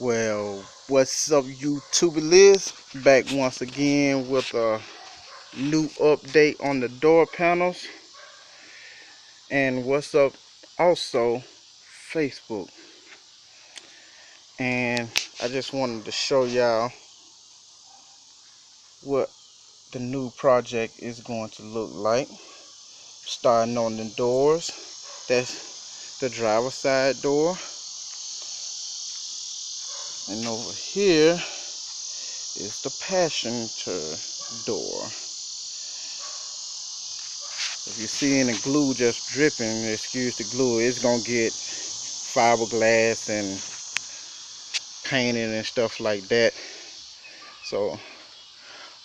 Well, what's up, YouTube Liz? Back once again with a new update on the door panels. And what's up, also, Facebook. And I just wanted to show y'all what the new project is going to look like. Starting on the doors. That's the driver's side door. And over here is the passenger door. If you see any glue just dripping, excuse the glue, it's gonna get fiberglass and painting and stuff like that. So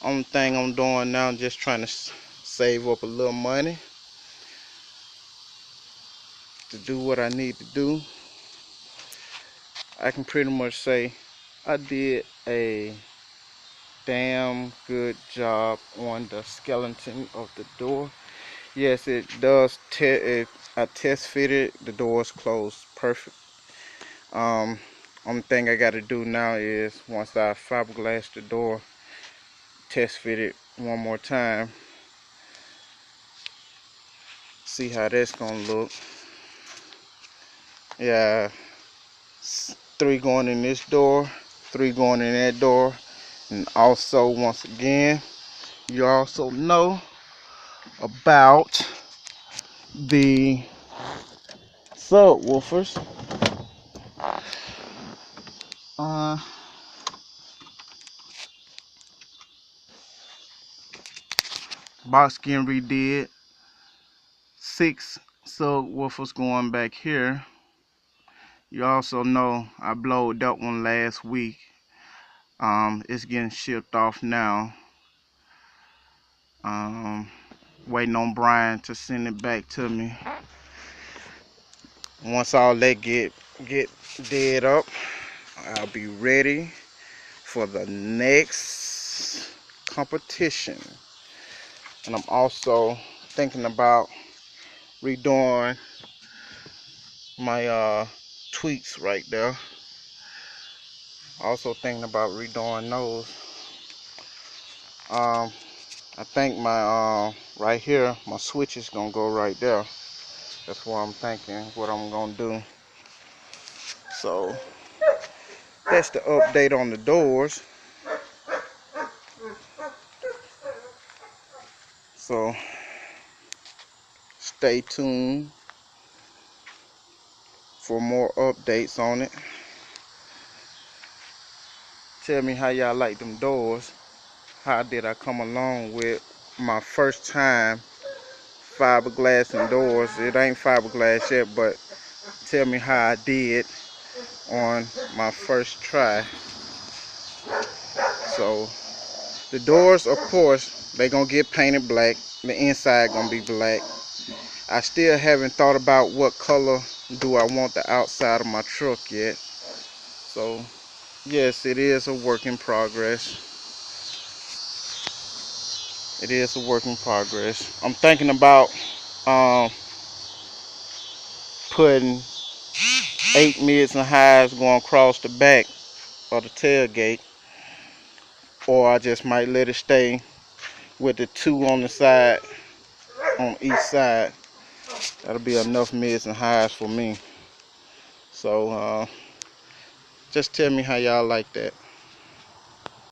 only thing I'm doing now, just trying to save up a little money to do what I need to do. I can pretty much say I did a damn good job on the skeleton of the door. Yes, it does. I test fitted. The doors closed perfect. Only thing I got to do now is once I fiberglass the door, test fit it one more time. See how that's gonna look. Yeah, 3 going in this door, 3 going in that door, and also once again, you also know about the subwoofers. Box getting redid. 6 subwoofers going back here. You also know I blowed that one last week. It's getting shipped off now. Waiting on Brian to send it back to me. Once all that get dead up, I'll be ready for the next competition. And I'm also thinking about redoing my tweaks right there. Also thinking about redoing those. I think my right here, my switch is gonna go right there. That's what I'm thinking, what I'm gonna do. So that's the update on the doors. So stay tuned for more updates on it. Tell me how y'all like them doors. How did I come along with my first time fiberglass and doors? It ain't fiberglass yet, but tell me how I did on my first try. So the doors, of course, they gonna get painted black. The inside gonna be black. I still haven't thought about what color do I want the outside of my truck yet. So yes, it is a work in progress. It is a work in progress. I'm thinking about putting 8 mids and highs going across the back of the tailgate, or I just might let it stay with the 2 on the side, on each side. That'll be enough mids and highs for me. So just tell me how y'all like that.